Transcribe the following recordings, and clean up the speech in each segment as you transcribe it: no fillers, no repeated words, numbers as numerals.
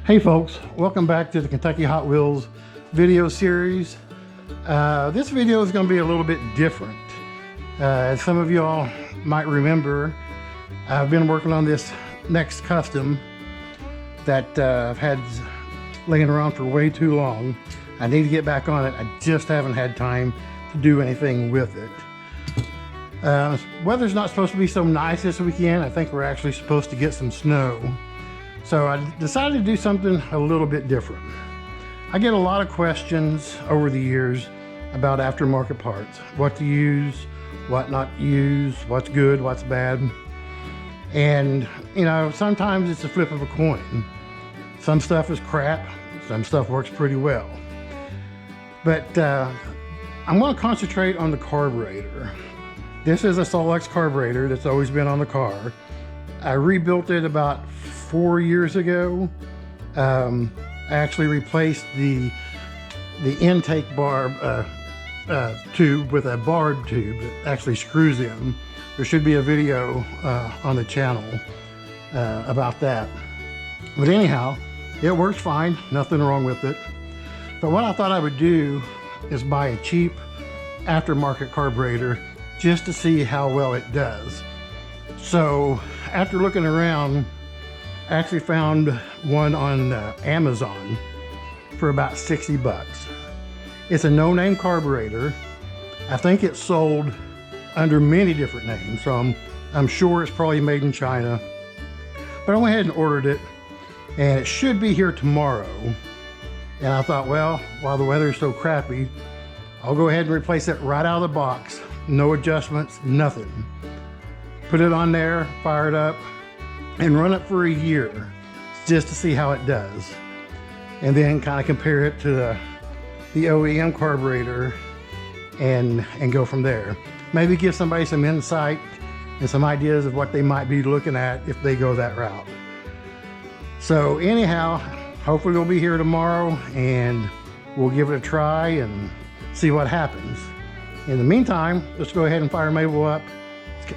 Hey folks, welcome back to the Kentucky Hot Wheels video series. This video is going to be a little bit different. As some of y'all might remember, I've been working on this next custom that I've had laying around for way too long. I need to get back on it. I just haven't had time to do anything with it. Weather's not supposed to be so nice this weekend. I think we're actually supposed to get some snow. So I decided to do something a little bit different. I get a lot of questions over the years about aftermarket parts. What to use, what not to use, what's good, what's bad. And, you know, sometimes it's a flip of a coin. Some stuff is crap, some stuff works pretty well. But I'm going to concentrate on the carburetor. This is a Solex carburetor that's always been on the car. I rebuilt it about 4 years ago. I actually replaced the intake barb tube with a barb tube that actually screws in. There should be a video on the channel about that. But anyhow, it works fine, nothing wrong with it. But what I thought I would do is buy a cheap aftermarket carburetor just to see how well it does. So after looking around, I actually found one on Amazon for about 60 bucks. It's a no-name carburetor. I think it's sold under many different names, so I'm sure it's probably made in China. But I went ahead and ordered it, and it should be here tomorrow. And I thought, well, while the weather's so crappy, I'll go ahead and replace it right out of the box. No adjustments, nothing. Put it on there, fire it up, and run it for a year just to see how it does. And then kind of compare it to the OEM carburetor and go from there. Maybe give somebody some insight and some ideas of what they might be looking at if they go that route. So anyhow, hopefully we'll be here tomorrow and we'll give it a try and see what happens. In the meantime, let's go ahead and fire Mabel up.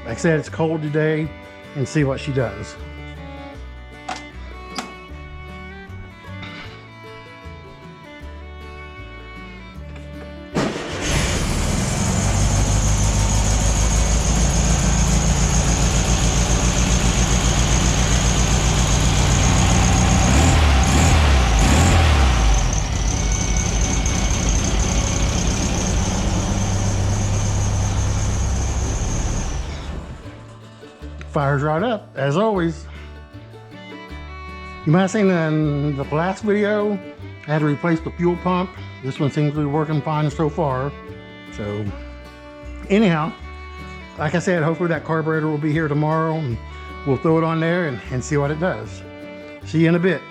Like I said, it's cold today, and see what she does. Fires right up, as always. You might have seen in the last video, I had to replace the fuel pump. This one seems to be working fine so far. So anyhow, like I said, hopefully that carburetor will be here tomorrow, and we'll throw it on there and see what it does. See you in a bit.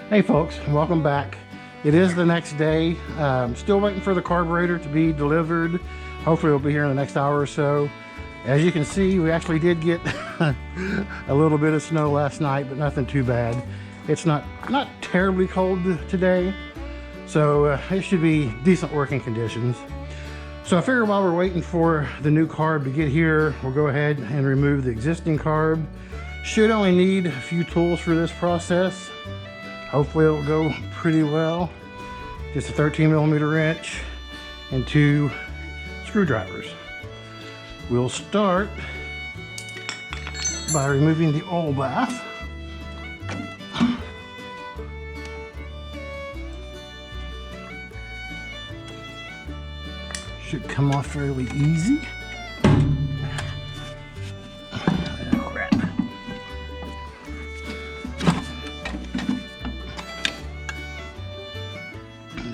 Hey folks, welcome back. It is the next day. Still waiting for the carburetor to be delivered. Hopefully it'll be here in the next hour or so. As you can see, we actually did get a little bit of snow last night, but nothing too bad. It's not terribly cold today, so it should be decent working conditions. So I figured while we're waiting for the new carb to get here, we'll go ahead and remove the existing carb. Should only need a few tools for this process. Hopefully it'll go pretty well. Just a 13mm wrench and 2 screwdrivers. We'll start by removing the oil bath. Should come off fairly easy.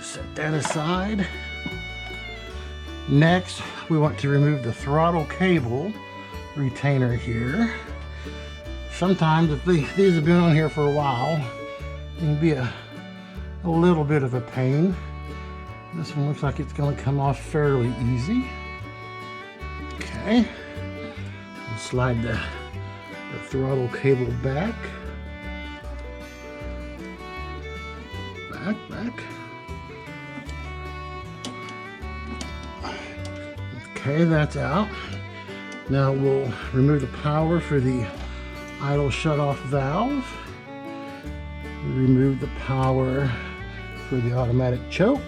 Set that aside. Next, we want to remove the throttle cable retainer here. Sometimes if these have been on here for a while, it can be a little bit of a pain. This one looks like it's going to come off fairly easy. Okay. We'll slide the throttle cable back. Back. Okay, that's out. Now we'll remove the power for the idle shut-off valve. Remove the power for the automatic choke.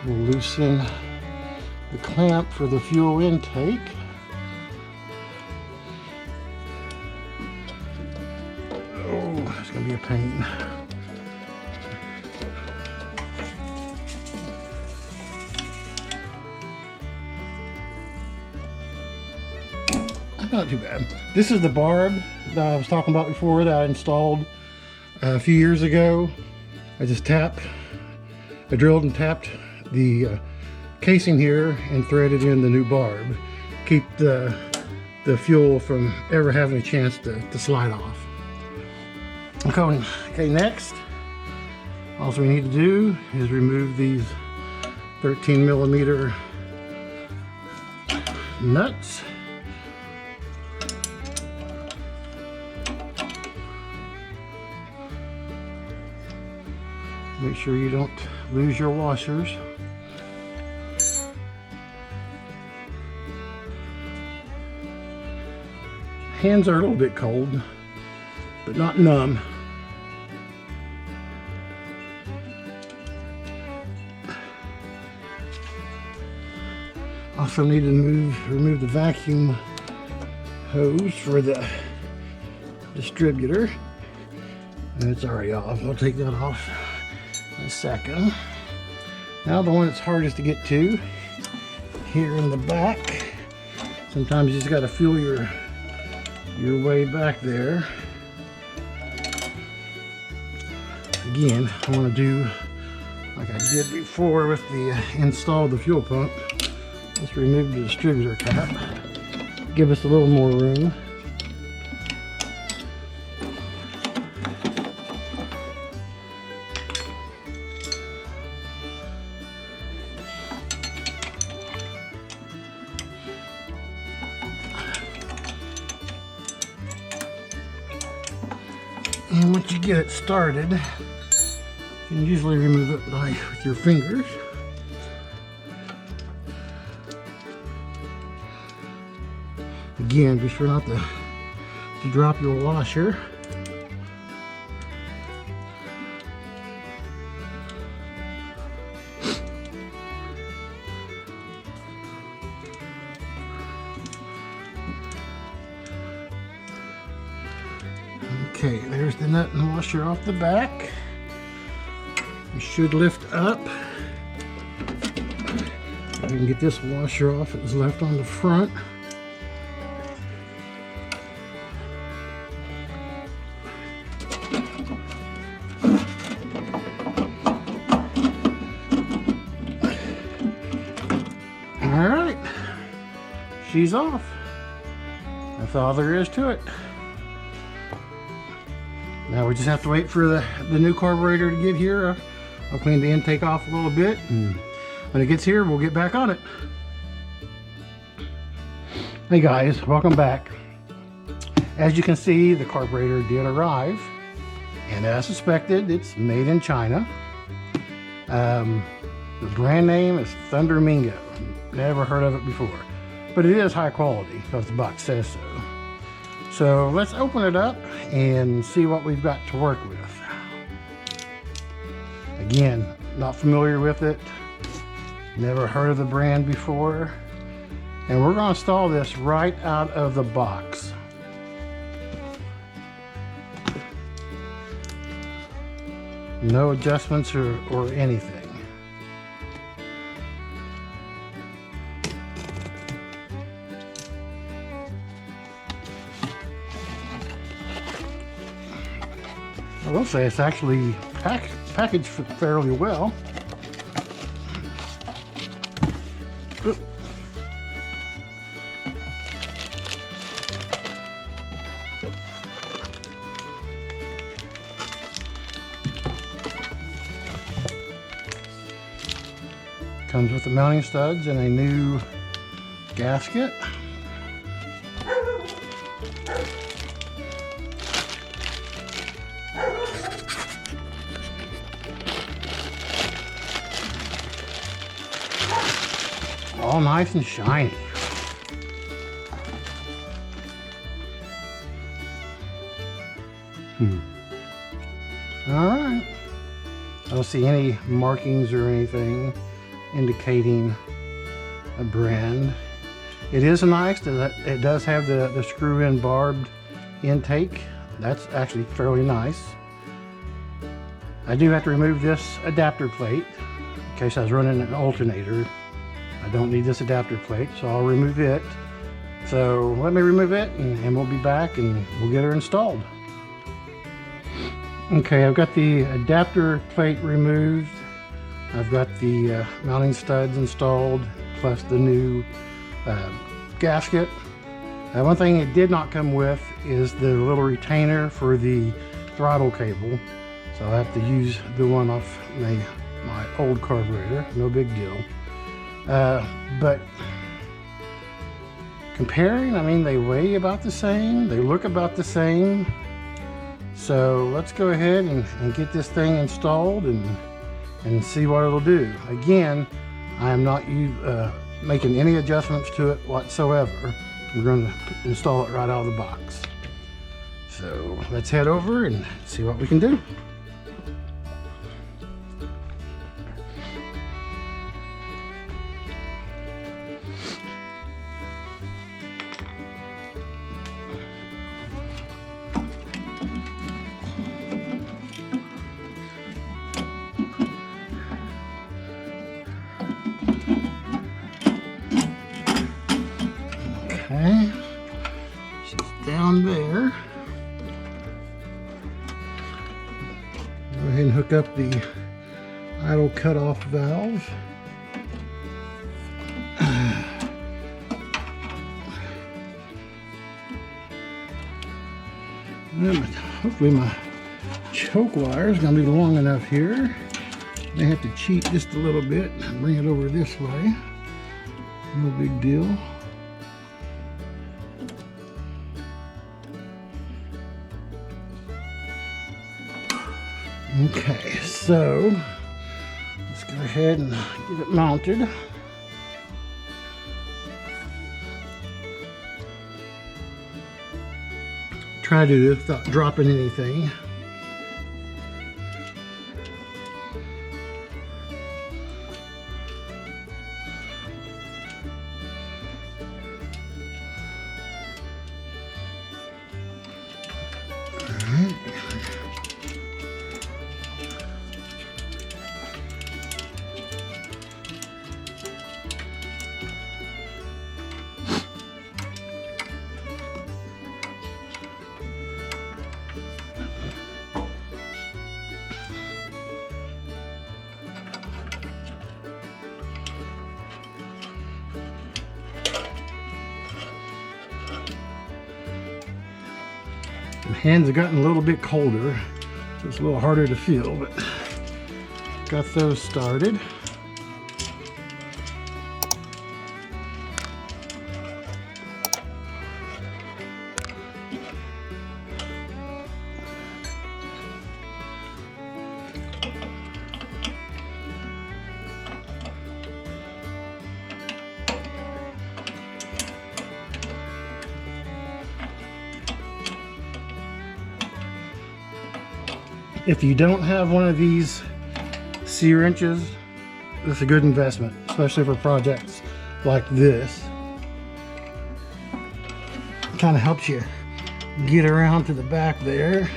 We'll loosen the clamp for the fuel intake. Oh, it's gonna be a pain. Not too bad. This is the barb that I was talking about before that I installed a few years ago. I just drilled and tapped the casing here and threaded in the new barb. Keep the fuel from ever having a chance to slide off. Okay, next, all we need to do is remove these 13mm nuts. Make sure you don't lose your washers. Hands are a little bit cold, but not numb. Also need to remove the vacuum hose for the distributor. And it's already off. I'll take that off in a second. Now the one that's hardest to get to, here in the back. Sometimes you just got to feel your way back there. Again, I want to do like I did before with the install of the fuel pump. Let's remove the distributor cap. Give us a little more room. And once you get it started, you can usually remove it with your fingers. Again, be sure not to drop your washer. Okay, there's the nut and washer off the back. You should lift up. You can get this washer off. It was left on the front. All right, she's off. That's all there is to it. Now we just have to wait for the new carburetor to get here. I'll clean the intake off a little bit, and when it gets here, we'll get back on it. Hey guys, welcome back. As you can see, the carburetor did arrive, and as suspected, it's made in China. The brand name is Thunder Mingo. Never heard of it before, but it is high quality because the box says so. So let's open it up and see what we've got to work with. Again, not familiar with it, never heard of the brand before, and we're going to install this right out of the box. No adjustments or anything. I will say it's actually packaged fairly well. Oop. Comes with the mounting studs and a new gasket. all nice and shiny. All right. I don't see any markings or anything indicating a brand. It is nice that it does have the screw-in barbed intake. That's actually fairly nice. I do have to remove this adapter plate in case I was running an alternator. I don't need this adapter plate, so I'll remove it. So let me remove it and we'll be back and we'll get her installed. Okay, I've got the adapter plate removed. I've got the mounting studs installed, plus the new gasket. One thing it did not come with is the little retainer for the throttle cable. So I have to use the one off my old carburetor, no big deal. But comparing, I mean, they weigh about the same, they look about the same. So let's go ahead and get this thing installed and see what it'll do. Again, I am not making any adjustments to it whatsoever. We're going to install it right out of the box. So let's head over and see what we can do. Okay, she's down there. Go ahead and hook up the idle cutoff valve. Hopefully my choke wire is going to be long enough here. I have to cheat just a little bit and bring it over this way. No big deal. Okay, so let's go ahead and get it mounted. Try to do this without dropping anything. My hands have gotten a little bit colder, so it's a little harder to feel, but got those started. If you don't have one of these sear wrenches, it's a good investment, especially for projects like this. It kind of helps you get around to the back there.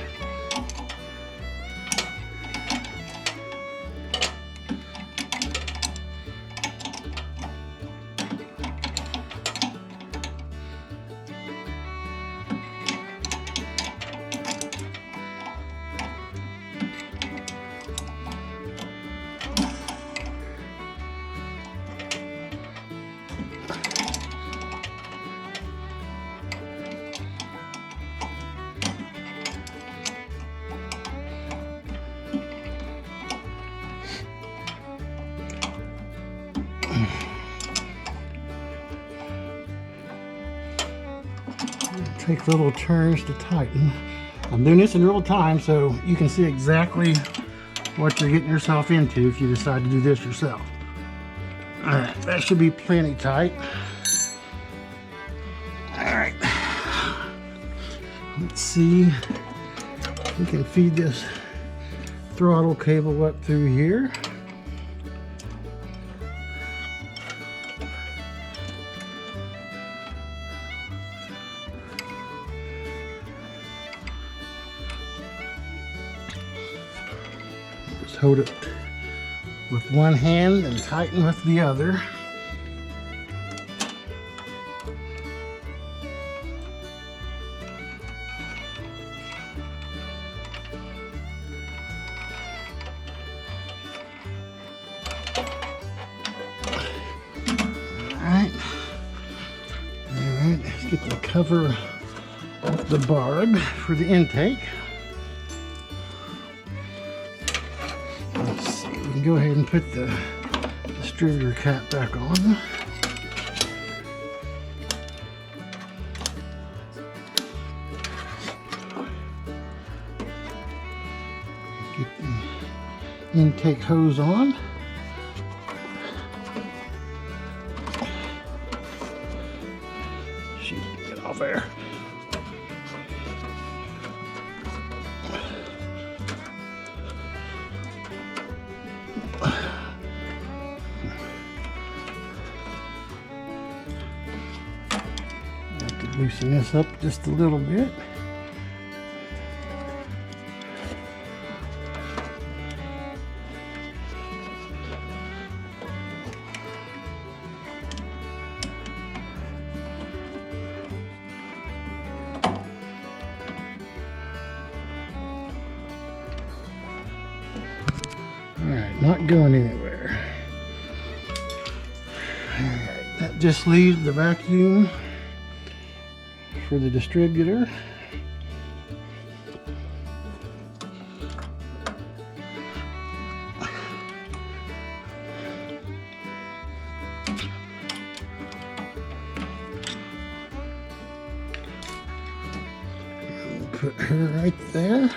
Take little turns to tighten. I'm doing this in real time so you can see exactly what you're getting yourself into if you decide to do this yourself. All right, that should be plenty tight. All right, let's see if we can feed this throttle cable up through here. Just hold it with one hand and tighten with the other. Alright, let's get the cover off the barb for the intake. Let's see, we can go ahead and put the distributor cap back on. Get the intake hose on. Get off there. Have to loosen this up just a little bit. Alright, not going anywhere. Alright, that just leaves the vacuum for the distributor. I'll put her right there.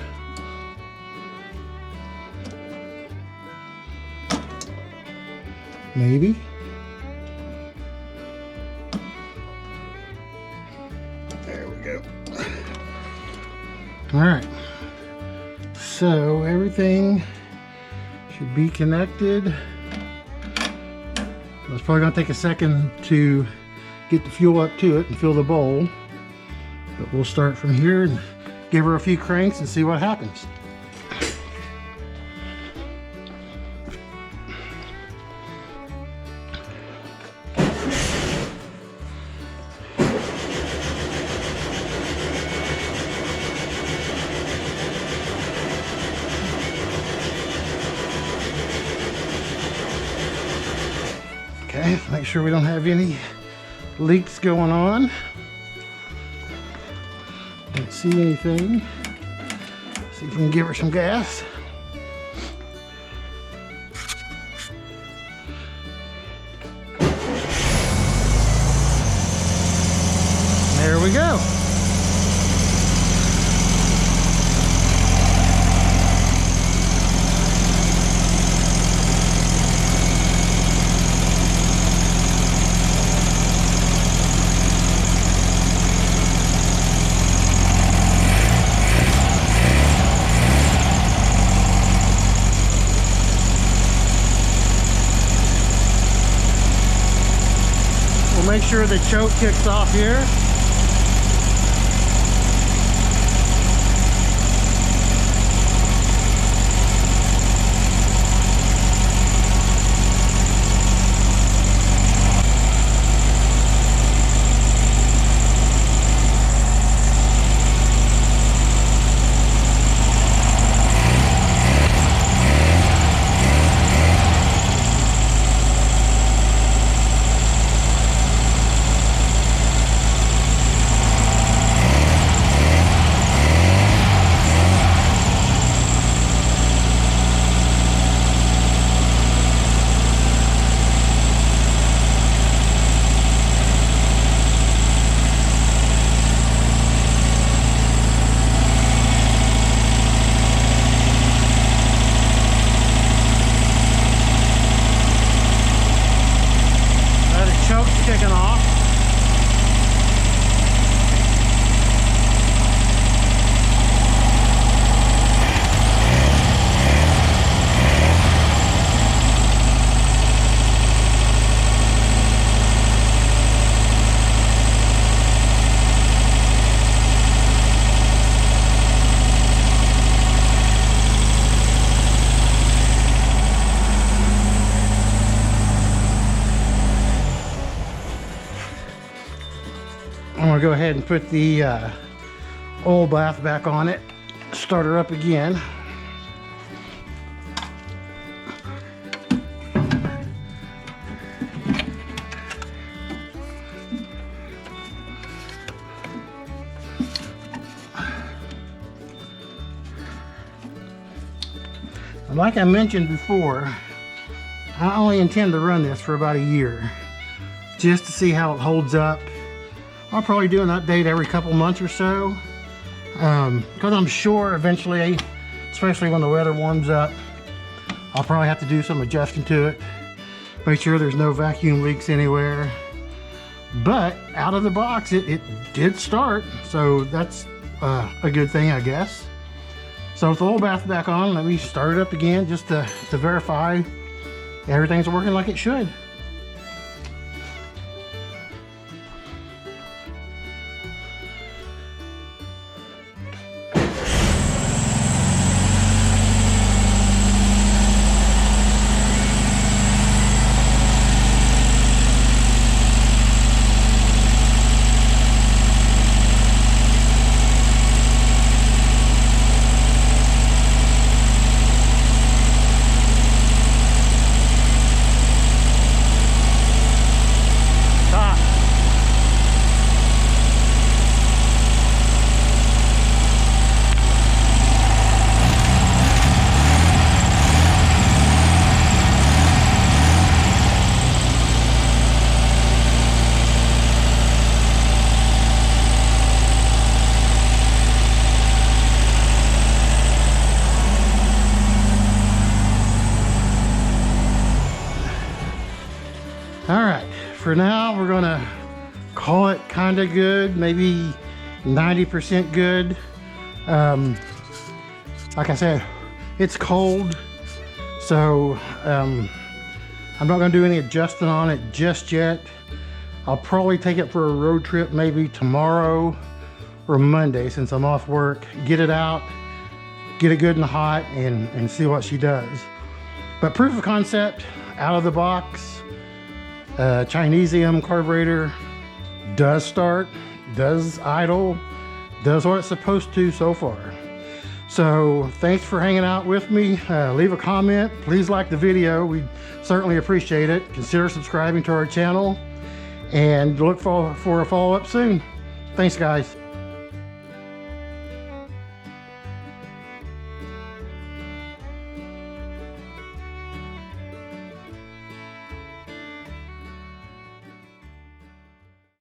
Maybe. There we go. All right. So everything should be connected. It's probably going to take a second to get the fuel up to it and fill the bowl. But we'll start from here and give her a few cranks and see what happens. Okay, make sure we don't have any leaks going on. Don't see anything. See if we can give her some gas. There we go. Make sure the choke kicks off here. I'm gonna go ahead and put the oil bath back on it, start her up again. And like I mentioned before, I only intend to run this for about a year, just to see how it holds up. I'll probably do an update every couple months or so, because I'm sure eventually, especially when the weather warms up, I'll probably have to do some adjusting to it, make sure there's no vacuum leaks anywhere. But out of the box, it did start, so that's a good thing, I guess. So with the oil bath back on, let me start it up again just to verify everything's working like it should. All right, for now, we're gonna call it kind of good, maybe 90% good. Like I said, it's cold, so I'm not gonna do any adjusting on it just yet. I'll probably take it for a road trip maybe tomorrow or Monday since I'm off work, get it out, get it good and hot, and see what she does. But proof of concept, out of the box, Chinesium carburetor does start, does idle, does what it's supposed to so far. So thanks for hanging out with me. Leave a comment, please like the video, we certainly appreciate it. Consider subscribing to our channel and look for a follow-up soon. Thanks guys.